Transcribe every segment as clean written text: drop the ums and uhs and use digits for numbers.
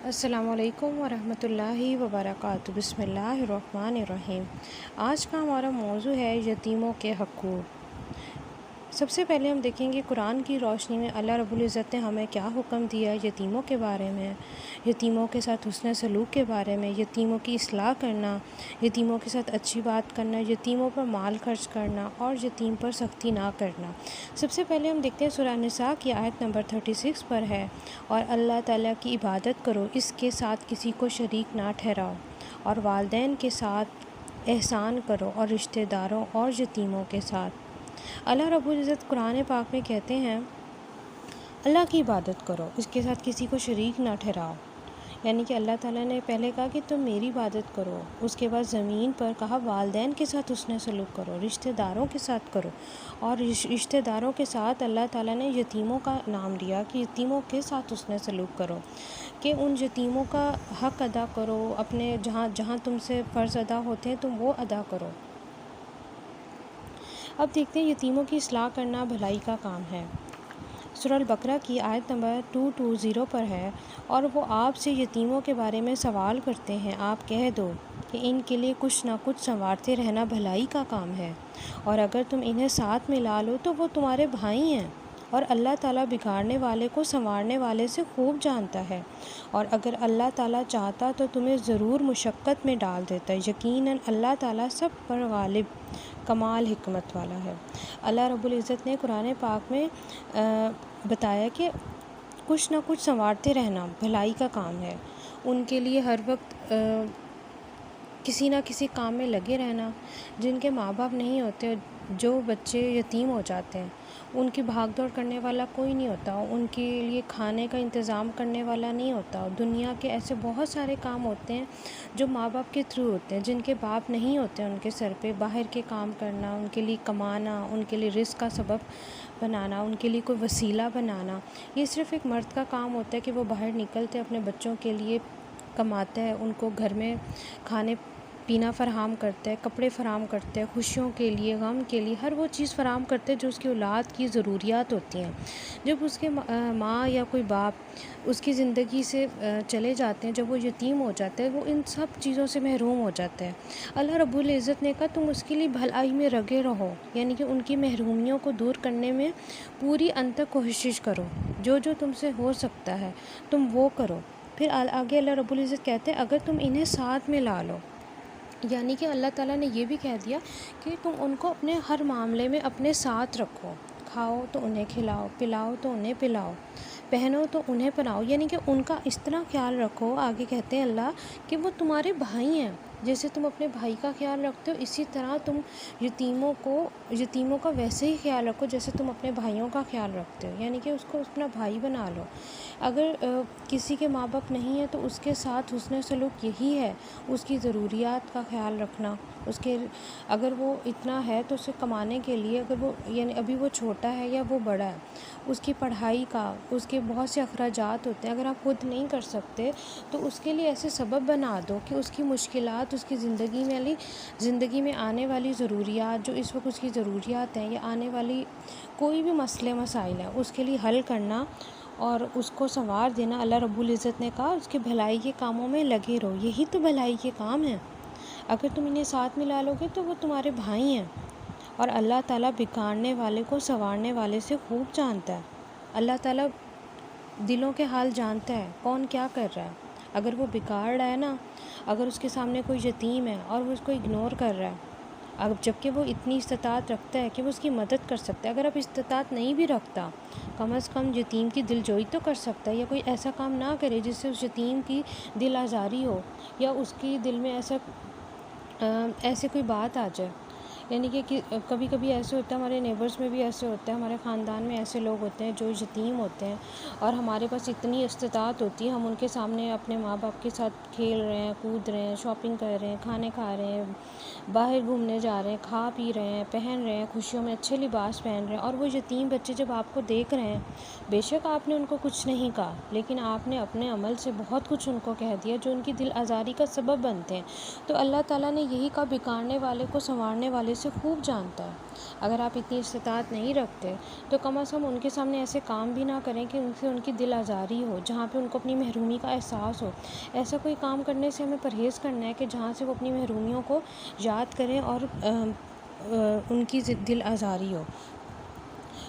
السلام علیکم ورحمۃ اللہ وبرکاتہ۔ بسم اللہ الرحمن الرحیم۔ آج کا ہمارا موضوع ہے یتیموں کے حقوق۔ سب سے پہلے ہم دیکھیں گے قرآن کی روشنی میں اللہ رب العزت نے ہمیں کیا حکم دیا یتیموں کے بارے میں، یتیموں کے ساتھ حسن سلوک کے بارے میں، یتیموں کی اصلاح کرنا، یتیموں کے ساتھ اچھی بات کرنا، یتیموں پر مال خرچ کرنا اور یتیم پر سختی نہ کرنا۔ سب سے پہلے ہم دیکھتے ہیں سورہ نساء کی آیت نمبر 36 پر ہے، اور اللہ تعالیٰ کی عبادت کرو، اس کے ساتھ کسی کو شریک نہ ٹھہراؤ، اور والدین کے ساتھ احسان کرو اور رشتہ داروں اور یتیموں کے ساتھ۔ اللہ رب العزت قرآن پاک میں کہتے ہیں اللہ کی عبادت کرو، اس کے ساتھ کسی کو شریک نہ ٹھہراؤ، یعنی کہ اللہ تعالیٰ نے پہلے کہا کہ تم میری عبادت کرو، اس کے بعد زمین پر کہا والدین کے ساتھ حسن سلوک کرو، رشتہ داروں کے ساتھ کرو، اور رشتہ داروں کے ساتھ اللہ تعالیٰ نے یتیموں کا نام دیا کہ یتیموں کے ساتھ حسن سلوک کرو، کہ ان یتیموں کا حق ادا کرو، اپنے جہاں تم سے فرض ادا ہوتے ہیں تم وہ ادا کرو۔ اب دیکھتے ہیں یتیموں کی اصلاح کرنا بھلائی کا کام ہے۔ سورہ البقرہ کی آیت نمبر 220 پر ہے، اور وہ آپ سے یتیموں کے بارے میں سوال کرتے ہیں، آپ کہہ دو کہ ان کے لیے کچھ نہ کچھ سنوارتے رہنا بھلائی کا کام ہے، اور اگر تم انہیں ساتھ میں لا لو تو وہ تمہارے بھائی ہیں، اور اللہ تعالیٰ بگاڑنے والے کو سنوارنے والے سے خوب جانتا ہے، اور اگر اللہ تعالیٰ چاہتا تو تمہیں ضرور مشقت میں ڈال دیتا، یقیناً اللہ تعالیٰ سب پر غالب کمال حکمت والا ہے۔ اللہ رب العزت نے قرآن پاک میں بتایا کہ کچھ نہ کچھ سنوارتے رہنا بھلائی کا کام ہے، ان کے لیے ہر وقت کسی نہ کسی کام میں لگے رہنا۔ جن کے ماں باپ نہیں ہوتے، جو بچے یتیم ہو جاتے ہیں، ان کی بھاگ دوڑ کرنے والا کوئی نہیں ہوتا، ان کے لیے کھانے کا انتظام کرنے والا نہیں ہوتا۔ دنیا کے ایسے بہت سارے کام ہوتے ہیں جو ماں باپ کے تھرو ہوتے ہیں، جن کے باپ نہیں ہوتے ان کے سر پہ باہر کے کام کرنا، ان کے لیے کمانا، ان کے لیے رزق کا سبب بنانا، ان کے لیے کوئی وسیلہ بنانا، یہ صرف ایک مرد کا کام ہوتا ہے کہ وہ باہر نکلتے اپنے بچوں کے لیے کماتا ہے، ان کو گھر میں کھانے پینا فراہم کرتا ہے، کپڑے فراہم کرتا ہے، خوشیوں کے لیے، غم کے لیے، ہر وہ چیز فراہم کرتے ہیں جو اس کی اولاد کی ضروریات ہوتی ہیں۔ جب اس کے ماں یا کوئی باپ اس کی زندگی سے چلے جاتے ہیں، جب وہ یتیم ہو جاتا ہے، وہ ان سب چیزوں سے محروم ہو جاتا ہے۔ اللہ رب العزت نے کہا تم اس کے لیے بھلائی میں لگے رہو، یعنی کہ ان کی محرومیوں کو دور کرنے میں پوری انتھک کوشش کرو، جو تم سے ہو سکتا ہے تم وہ کرو۔ پھر آگے اللہ رب العزت کہتے ہیں اگر تم انہیں ساتھ میں لا لو، یعنی کہ اللہ تعالیٰ نے یہ بھی کہہ دیا کہ تم ان کو اپنے ہر معاملے میں اپنے ساتھ رکھو، کھاؤ تو انہیں کھلاؤ، پلاؤ تو انہیں پلاؤ، پہنو تو انہیں پہناؤ، یعنی کہ ان کا اس طرح خیال رکھو۔ آگے کہتے ہیں اللہ کہ وہ تمہارے بھائی ہیں، جیسے تم اپنے بھائی کا خیال رکھتے ہو اسی طرح تم یتیموں کا ویسے ہی خیال رکھو جیسے تم اپنے بھائیوں کا خیال رکھتے ہو، یعنی کہ اس کو اپنا بھائی بنا لو۔ اگر کسی کے ماں باپ نہیں ہیں تو اس کے ساتھ حسن سلوک یہی ہے، اس کی ضروریات کا خیال رکھنا، اگر وہ اتنا ہے تو اسے کمانے کے لیے، اگر وہ یعنی ابھی وہ چھوٹا ہے یا وہ بڑا ہے، اس کی پڑھائی کا، اس کے بہت سے اخراجات ہوتے ہیں، اگر آپ خود نہیں کر سکتے تو اس کے لیے ایسے سبب بنا دو کہ اس کی مشکلات، اس کی زندگی میں آنے والی ضروریات، جو اس وقت اس کی ضروریات ہیں یا آنے والی کوئی بھی مسئلے مسائل ہیں، اس کے لیے حل کرنا اور اس کو سنوار دینا۔ اللہ رب العزت نے کہا اس کے بھلائی کے کاموں میں لگے رہو، یہی تو بھلائی کے کام ہیں۔ اگر تم انہیں ساتھ ملا لو گے تو وہ تمہارے بھائی ہیں، اور اللہ تعالیٰ بگاڑنے والے کو سنوارنے والے سے خوب جانتا ہے۔ اللہ تعالیٰ دلوں کے حال جانتا ہے، کون کیا کر رہا ہے۔ اگر وہ بگاڑ رہا ہے نا، اگر اس کے سامنے کوئی یتیم ہے اور وہ اس کو اگنور کر رہا ہے، اب جبکہ وہ اتنی استطاعت رکھتا ہے کہ وہ اس کی مدد کر سکتا ہے، اگر اب استطاعت نہیں بھی رکھتا، کم از کم یتیم کی دل جوئی تو کر سکتا ہے، یا کوئی ایسا کام نہ کرے جس سے اس یتیم کی دل آزاری ہو، یا اس کی دل میں ایسے کوئی بات آ جائے۔ یعنی کہ کبھی کبھی ایسے ہوتا ہے، ہمارے نیبرز میں بھی ایسے ہوتا ہے، ہمارے خاندان میں ایسے لوگ ہوتے ہیں جو یتیم ہوتے ہیں، اور ہمارے پاس اتنی استطاعت ہوتی ہے، ہم ان کے سامنے اپنے ماں باپ کے ساتھ کھیل رہے ہیں، کود رہے ہیں، شاپنگ کر رہے ہیں، کھانے کھا رہے ہیں، باہر گھومنے جا رہے ہیں، کھا پی رہے ہیں، پہن رہے ہیں، خوشیوں میں اچھے لباس پہن رہے ہیں، اور وہ یتیم بچے جب آپ کو دیکھ رہے ہیں، بے شک آپ نے ان کو کچھ نہیں کہا، لیکن آپ نے اپنے عمل سے بہت کچھ ان کو کہہ دیا جو ان کی دل آزاری کا سبب بنتے ہیں۔ تو اللہ تعالیٰ نے یہی کہا بگاڑنے والے کو سنوارنے والے اسے خوب جانتا ہے۔ اگر آپ اتنی استطاعت نہیں رکھتے تو کم از کم ان کے سامنے ایسے کام بھی نہ کریں کہ ان سے ان کی دل آزاری ہو، جہاں پہ ان کو اپنی محرومی کا احساس ہو۔ ایسا کوئی کام کرنے سے ہمیں پرہیز کرنا ہے کہ جہاں سے وہ اپنی محرومیوں کو یاد کریں اور ان کی دل آزاری ہو۔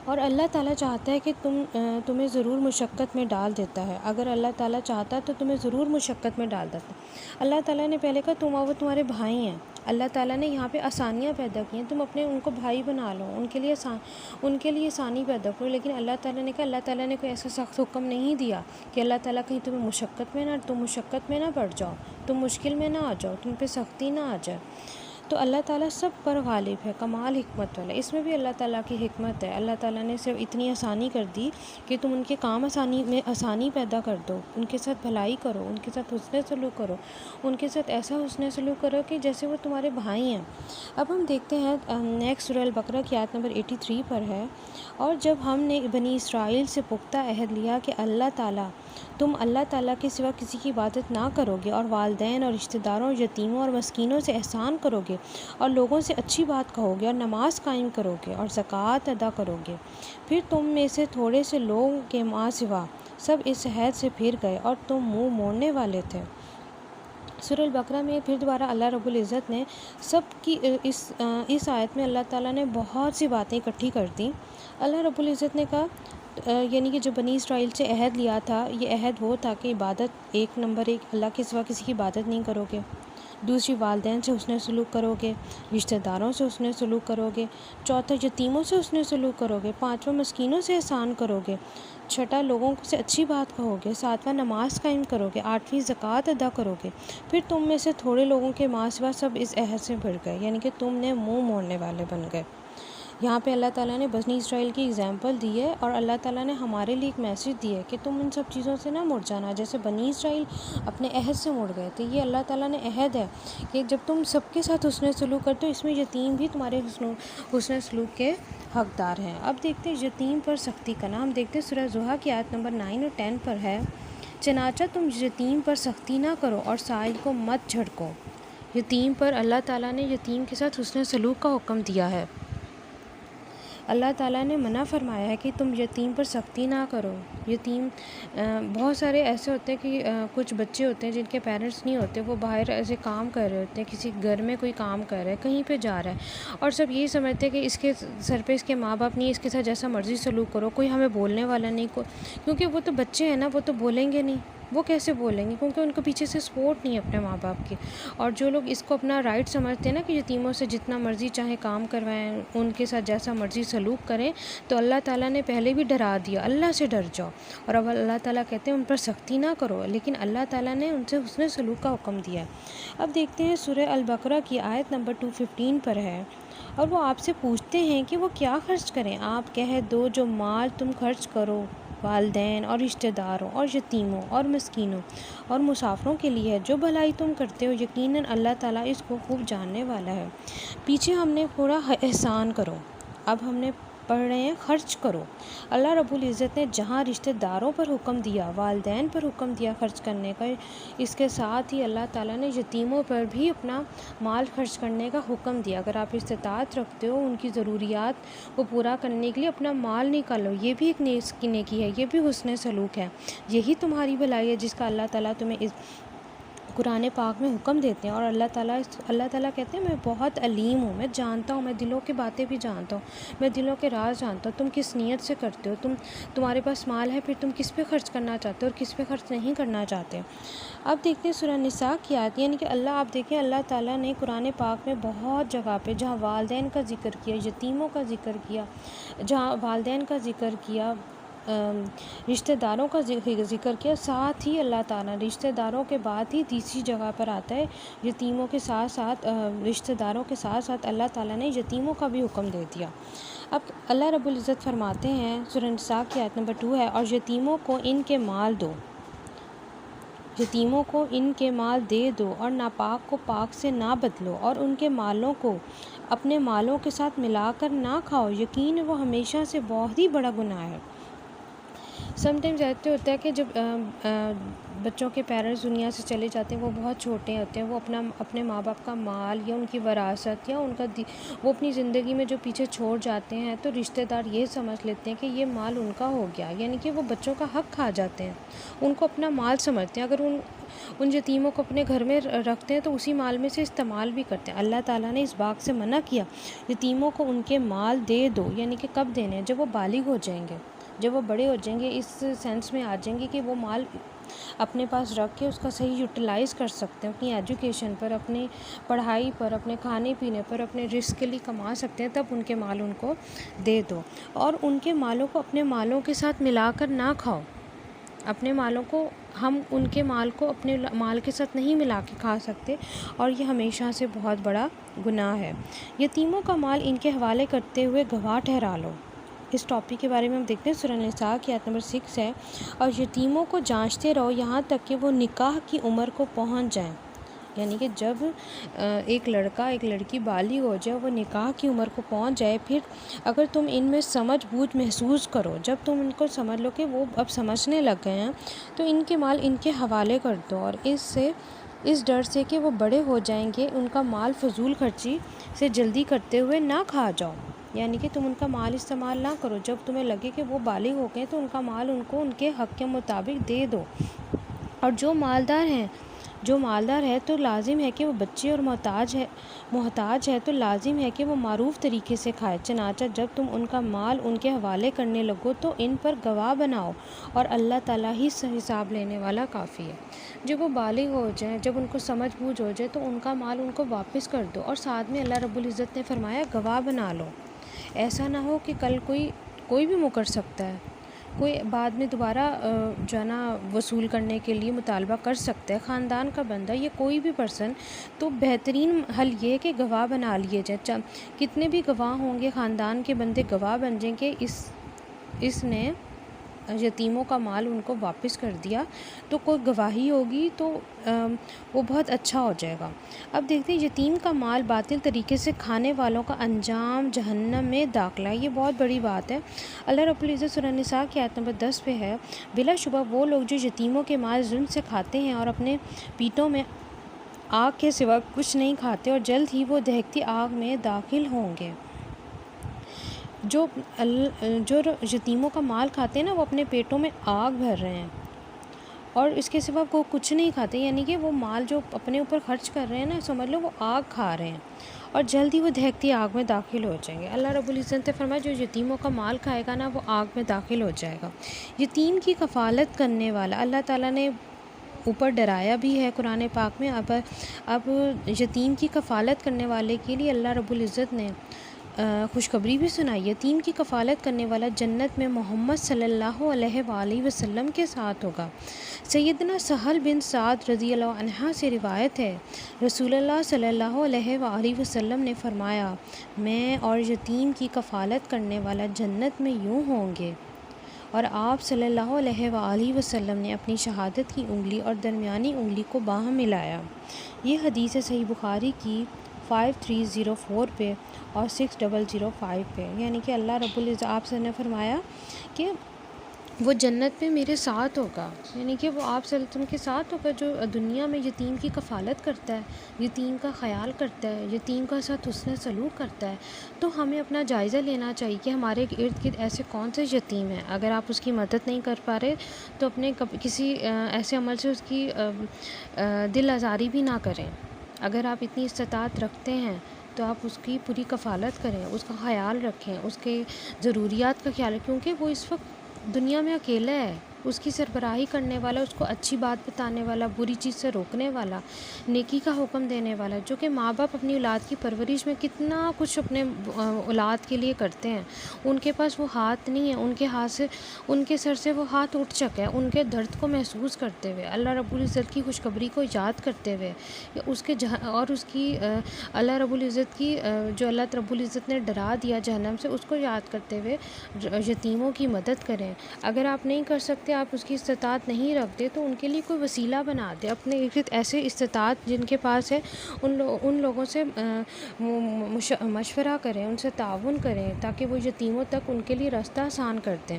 اور اللہ تعالیٰ چاہتا ہے کہ تمہیں ضرور مشقت میں ڈال دیتا ہے۔ اگر اللہ تعالیٰ چاہتا تو تمہیں ضرور مشقت میں ڈال دیتا۔ اللہ تعالیٰ نے پہلے کہا وہ تمہارے بھائی ہیں۔ اللہ تعالیٰ نے یہاں پہ آسانیاں پیدا کی ہیں، تم اپنے ان کو بھائی بنا لو، ان کے لیے آسانی پیدا کرو۔ لیکن اللہ تعالیٰ نے کہا، اللہ تعالیٰ نے کوئی ایسا سخت حکم نہیں دیا کہ اللہ تعالیٰ کہیں تم مشقت میں نہ پڑ جاؤ، تم مشکل میں نہ آ جاؤ، تم پہ سختی نہ آ جائے۔ تو اللہ تعالیٰ سب پر غالب ہے، کمال حکمت والا۔ اس میں بھی اللہ تعالیٰ کی حکمت ہے۔ اللہ تعالیٰ نے صرف اتنی آسانی کر دی کہ تم ان کے کام آسانی پیدا کر دو، ان کے ساتھ بھلائی کرو، ان کے ساتھ حسن سلوک کرو، ان کے ساتھ ایسا حسن سلوک کرو کہ جیسے وہ تمہارے بھائی ہیں۔ اب ہم دیکھتے ہیں نیکسٹ سورہ البقرہ کی آیت نمبر 83 پر ہے، اور جب ہم نے بنی اسرائیل سے پختہ عہد لیا کہ تم اللہ تعالیٰ کے سوا کسی کی عبادت نہ کرو گے، اور والدین اور رشتہ داروں، یتیموں اور مسکینوں سے احسان کرو گے، اور لوگوں سے اچھی بات کہو گے، اور نماز قائم کرو گے، اور زکوٰۃ ادا کرو گے، پھر تم میں سے تھوڑے سے لوگوں کے ماں سوا سب اس عہد سے پھر گئے اور تم منہ موڑنے والے تھے۔ سورہ البقرہ میں پھر دوبارہ اللہ رب العزت نے سب کی اس آیت میں اللہ تعالیٰ نے بہت سی باتیں اکٹھی کر دیں۔ اللہ رب العزت نے کہا، یعنی کہ جو بنی اسرائیل سے عہد لیا تھا، یہ عہد وہ تھا کہ نمبر ایک اللہ کے سوا کسی کی عبادت نہیں کرو گے، دوسری والدین سے حسن سلوک کرو گے، رشتہ داروں سے حسن سلوک کرو گے، چوتھا یتیموں سے حسن سلوک کرو گے، پانچواں مسکینوں سے احسان کرو گے، چھٹا لوگوں سے اچھی بات کہو گے، ساتواں نماز قائم کرو گے، آٹھویں زکوٰۃ ادا کرو گے، پھر تم میں سے تھوڑے لوگوں کے ماں سوا سب اس عہد سے بھر گئے، یعنی کہ تم نے منہ موڑنے والے بن گئے۔ یہاں پہ اللہ تعالیٰ نے بنی اسرائیل کی اگزامپل دی ہے، اور اللہ تعالیٰ نے ہمارے لیے ایک میسیج دی ہے کہ تم ان سب چیزوں سے نہ مڑ جانا، جیسے بنی اسرائیل اپنے عہد سے مڑ گئے تھے۔ یہ اللہ تعالیٰ نے عہد ہے کہ جب تم سب کے ساتھ حسن سلوک کرتے ہو، اس میں یتیم بھی تمہارے حسن سلوک کے حقدار ہیں۔ اب دیکھتے ہیں یتیم پر سختی کا نام، دیکھتے ہیں سورہ زحا کی آیت نمبر 9 اور 10 پر ہے، چنانچہ تم یتیم پر سختی نہ کرو اور سائل کو مت جھڑکو۔ یتیم پر اللہ تعالیٰ نے یتیم کے ساتھ حسن سلوک کا حکم دیا ہے۔ اللہ تعالیٰ نے منع فرمایا ہے کہ تم یتیم پر سختی نہ کرو۔ یتیم بہت سارے ایسے ہوتے ہیں کہ کچھ بچے ہوتے ہیں جن کے پیرنٹس نہیں ہوتے، وہ باہر ایسے کام کر رہے ہوتے ہیں، کسی گھر میں کوئی کام کر رہا ہے، کہیں پہ جا رہا ہے، اور سب یہی سمجھتے ہیں کہ اس کے سر پہ اس کے ماں باپ نہیں، اس کے ساتھ جیسا مرضی سلوک کرو، کوئی ہمیں بولنے والا نہیں، کیونکہ وہ تو بچے ہیں نا، وہ تو بولیں گے نہیں، وہ کیسے بولیں گے، کیونکہ ان کو پیچھے سے سپورٹ نہیں ہے اپنے ماں باپ کی۔ اور جو لوگ اس کو اپنا رائٹ سمجھتے ہیں نا کہ یتیموں سے جتنا مرضی چاہے کام کروائیں، ان کے ساتھ جیسا مرضی سلوک کریں، تو اللہ تعالیٰ نے پہلے بھی ڈرا دیا، اللہ سے ڈر جاؤ، اور اب اللہ تعالیٰ کہتے ہیں ان پر سختی نہ کرو، لیکن اللہ تعالیٰ نے ان سے حسن سلوک کا حکم دیا ہے۔ اب دیکھتے ہیں سورہ البقرہ کی آیت نمبر 215 پر ہے، اور وہ آپ سے پوچھتے ہیں کہ وہ کیا خرچ کریں، آپ کہہ دو جو مال تم خرچ کرو والدین اور رشتہ داروں اور یتیموں اور مسکینوں اور مسافروں کے لیے ہے، جو بھلائی تم کرتے ہو، یقیناً اللہ تعالیٰ اس کو خوب جاننے والا ہے۔ پیچھے ہم نے پورا احسان کرو، اب ہم نے پڑھ رہے ہیں خرچ کرو۔ اللہ رب العزت نے جہاں رشتہ داروں پر حکم دیا، والدین پر حکم دیا خرچ کرنے کا، اس کے ساتھ ہی اللہ تعالیٰ نے یتیموں پر بھی اپنا مال خرچ کرنے کا حکم دیا۔ اگر آپ استطاعت رکھتے ہو ان کی ضروریات کو پورا کرنے کے لیے اپنا مال نکالو، یہ بھی ایک نیکی ہے، یہ بھی حسن سلوک ہے، یہی تمہاری بھلائی ہے جس کا اللہ تعالیٰ تمہیں اس قرآن پاک میں حکم دیتے ہیں۔ اور اللہ تعالیٰ کہتے ہیں میں بہت علیم ہوں، میں جانتا ہوں، میں دلوں کی باتیں بھی جانتا ہوں، میں دلوں کے راز جانتا ہوں، تم کس نیت سے کرتے ہو، تمہارے پاس مال ہے، پھر تم کس پہ خرچ کرنا چاہتے ہو اور کس پہ خرچ نہیں کرنا چاہتے۔ اب دیکھتے ہیں سورہ نساء کی آیت، یعنی کہ آپ دیکھیں اللہ تعالیٰ نے قرآن پاک میں بہت جگہ پہ جہاں والدین کا ذکر کیا، یتیموں کا ذکر کیا، جہاں والدین کا ذکر کیا، رشتہ داروں کا ذکر کیا، ساتھ ہی اللہ تعالیٰ رشتہ داروں کے بعد ہی تیسری جگہ پر آتا ہے یتیموں کے ساتھ ساتھ رشتہ داروں کے ساتھ ساتھ اللہ تعالیٰ نے یتیموں کا بھی حکم دے دیا۔ اب اللہ رب العزت فرماتے ہیں سورہ نساء کی آیت نمبر 2 ہے، اور یتیموں کو ان کے مال دو، یتیموں کو ان کے مال دے دو، اور ناپاک کو پاک سے نہ بدلو، اور ان کے مالوں کو اپنے مالوں کے ساتھ ملا کر نہ کھاؤ، یقین وہ ہمیشہ سے بہت ہی بڑا گناہ ہے۔ سم ٹائمز ایسے ہوتا ہے کہ جب بچوں کے پیرنٹس دنیا سے چلے جاتے ہیں، وہ بہت چھوٹے ہوتے ہیں، وہ اپنے ماں باپ کا مال یا ان کی وراثت یا وہ اپنی زندگی میں جو پیچھے چھوڑ جاتے ہیں تو رشتہ دار یہ سمجھ لیتے ہیں کہ یہ مال ان کا ہو گیا، یعنی کہ وہ بچوں کا حق کھا جاتے ہیں، ان کو اپنا مال سمجھتے ہیں۔ اگر ان یتیموں کو اپنے گھر میں رکھتے ہیں تو اسی مال میں سے استعمال بھی کرتے ہیں۔ اللہ تعالیٰ نے اس بات سے منع کیا، یتیموں کو ان کے مال دے دو، یعنی کہ کب دینے ہیں؟ جب وہ بالغ ہو جائیں گے، جب وہ بڑے ہو جائیں گے، اس سینس میں آ جائیں گے کہ وہ مال اپنے پاس رکھ کے اس کا صحیح یوٹیلائز کر سکتے ہیں، اپنی ایجوکیشن پر، اپنی پڑھائی پر، اپنے کھانے پینے پر، اپنے رزق کے لیے کما سکتے ہیں، تب ان کے مال ان کو دے دو۔ اور ان کے مالوں کو اپنے مالوں کے ساتھ ملا کر نہ کھاؤ، اپنے مالوں کو ہم ان کے مال کو اپنے مال کے ساتھ نہیں ملا کے کھا سکتے، اور یہ ہمیشہ سے بہت بڑا گناہ ہے۔ یتیموں کا مال ان کے حوالے کرتے ہوئے گواہ ٹھہرا لو۔ اس ٹاپک کے بارے میں ہم دیکھتے ہیں، سورہ نساء کی آیت نمبر 6 ہے، اور یتیموں کو جانچتے رہو یہاں تک کہ وہ نکاح کی عمر کو پہنچ جائیں، یعنی کہ جب ایک لڑکا ایک لڑکی بالغ ہو جائے، وہ نکاح کی عمر کو پہنچ جائے، پھر اگر تم ان میں سمجھ بوجھ محسوس کرو، جب تم ان کو سمجھ لو کہ وہ اب سمجھنے لگ گئے ہیں، تو ان کے مال ان کے حوالے کر دو، اور اس ڈر سے کہ وہ بڑے ہو جائیں گے، ان کا مال فضول خرچی سے جلدی کرتے ہوئے نہ کھا جاؤ، یعنی کہ تم ان کا مال استعمال نہ کرو، جب تمہیں لگے کہ وہ بالغ ہو گئے تو ان کا مال ان کو ان کے حق کے مطابق دے دو۔ اور جو مالدار ہے تو لازم ہے کہ وہ بچے اور محتاج ہے تو لازم ہے کہ وہ معروف طریقے سے کھائے، چنانچہ جب تم ان کا مال ان کے حوالے کرنے لگو تو ان پر گواہ بناؤ، اور اللہ تعالیٰ ہی حساب لینے والا کافی ہے۔ جب وہ بالغ ہو جائیں، جب ان کو سمجھ بوجھ ہو جائے تو ان کا مال ان کو واپس کر دو، اور ساتھ میں اللہ رب العزت نے فرمایا گواہ بنا لو۔ ایسا نہ ہو کہ کل کوئی بھی مکر سکتا ہے، کوئی بعد میں دوبارہ جو ہے نا وصول کرنے کے لیے مطالبہ کر سکتا ہے، خاندان کا بندہ یا کوئی بھی پرسن، تو بہترین حل یہ ہے کہ گواہ بنا لیے جائیں، کتنے بھی گواہ ہوں گے، خاندان کے بندے گواہ بن جائیں کہ اس نے یتیموں کا مال ان کو واپس کر دیا، تو کوئی گواہی ہوگی تو وہ بہت اچھا ہو جائے گا۔ اب دیکھتے ہیں یتیم کا مال باطل طریقے سے کھانے والوں کا انجام جہنم میں داخلہ، یہ بہت بڑی بات ہے۔ اللہ رب العزت سورہ نساء کی آیت نمبر 10 پہ ہے، بلا شبہ وہ لوگ جو یتیموں کے مال ظلم سے کھاتے ہیں اور اپنے پیٹوں میں آگ کے سوا کچھ نہیں کھاتے، اور جلد ہی وہ دہکتی آگ میں داخل ہوں گے۔ جو یتیموں کا مال کھاتے ہیں نا، وہ اپنے پیٹوں میں آگ بھر رہے ہیں، اور اس کے سوا وہ کچھ نہیں کھاتے، یعنی کہ وہ مال جو اپنے اوپر خرچ کر رہے ہیں نا، سمجھ لو وہ آگ کھا رہے ہیں، اور جلد ہی وہ دہکتی آگ میں داخل ہو جائیں گے۔ اللہ رب العزت نے فرمایا جو یتیموں کا مال کھائے گا نا، وہ آگ میں داخل ہو جائے گا۔ یتیم کی کفالت کرنے والا، اللہ تعالیٰ نے اوپر ڈرایا بھی ہے قرآن پاک میں، اب یتیم کی کفالت کرنے والے کے لیے اللہ رب العزت نے خوشخبری بھی سنائی۔ یتیم کی کفالت کرنے والا جنت میں محمد صلی اللہ علیہ وآلہ وسلم کے ساتھ ہوگا۔ سیدنا سہل بن سعد رضی اللہ عنہ سے روایت ہے، رسول اللہ صلی اللہ علیہ وآلہ وسلم نے فرمایا، میں اور یتیم کی کفالت کرنے والا جنت میں یوں ہوں گے، اور آپ صلی اللہ علیہ وآلہ وسلم نے اپنی شہادت کی انگلی اور درمیانی انگلی کو باہم ملایا۔ یہ حدیث صحیح بخاری کی 5304 پہ اور 6005 پہ، یعنی کہ اللہ رب العزت آپ سے نے فرمایا کہ وہ جنت میں میرے ساتھ ہوگا، یعنی کہ وہ آپ صلی اللہ علیہ وسلم کے ساتھ ہوگا، جو دنیا میں یتیم کی کفالت کرتا ہے، یتیم کا خیال کرتا ہے، یتیم کا ساتھ حسن سلوک کرتا ہے۔ تو ہمیں اپنا جائزہ لینا چاہیے کہ ہمارے ارد گرد ایسے کون سے یتیم ہیں، اگر آپ اس کی مدد نہیں کر پا رہے تو اپنے کسی ایسے عمل سے اس کی دل آزاری بھی نہ کریں۔ اگر آپ اتنی استطاعت رکھتے ہیں تو آپ اس کی پوری کفالت کریں، اس کا خیال رکھیں، اس کے ضروریات کا خیال رکھیں، کیونکہ وہ اس وقت دنیا میں اکیلا ہے، اس کی سربراہی کرنے والا، اس کو اچھی بات بتانے والا، بری چیز سے روکنے والا، نیکی کا حکم دینے والا، جو کہ ماں باپ اپنی اولاد کی پرورش میں کتنا کچھ اپنے اولاد کے لیے کرتے ہیں، ان کے پاس وہ ہاتھ نہیں ہے، ان کے ہاتھ سے، ان کے سر سے وہ ہاتھ اٹھ چکا ہے، ان کے درد کو محسوس کرتے ہوئے، اللہ رب العزت کی خوشخبری کو یاد کرتے ہوئے، اور اس کی اللہ رب العزت کی جو اللہ رب العزت نے ڈرا دیا جہنم سے، اس کو یاد کرتے ہوئے یتیموں کی مدد کریں۔ اگر آپ نہیں کر سکتے، آپ اس کی استطاعت نہیں رکھتے، تو ان کے لیے کوئی وسیلہ بنا دیں، اپنے ارد ایسے استطاعت جن کے پاس ہے ان لوگوں سے مشورہ کریں، ان سے تعاون کریں، تاکہ وہ یتیموں تک ان کے لیے راستہ آسان کر دیں۔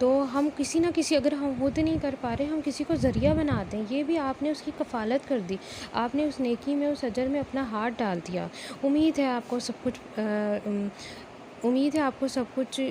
تو ہم کسی نہ کسی، اگر ہم خود نہیں کر پا رہے، ہم کسی کو ذریعہ بنا دیں، یہ بھی آپ نے اس کی کفالت کر دی، آپ نے اس نیکی میں، اس اجر میں اپنا ہاتھ ڈال دیا۔ امید ہے آپ کو سب کچھ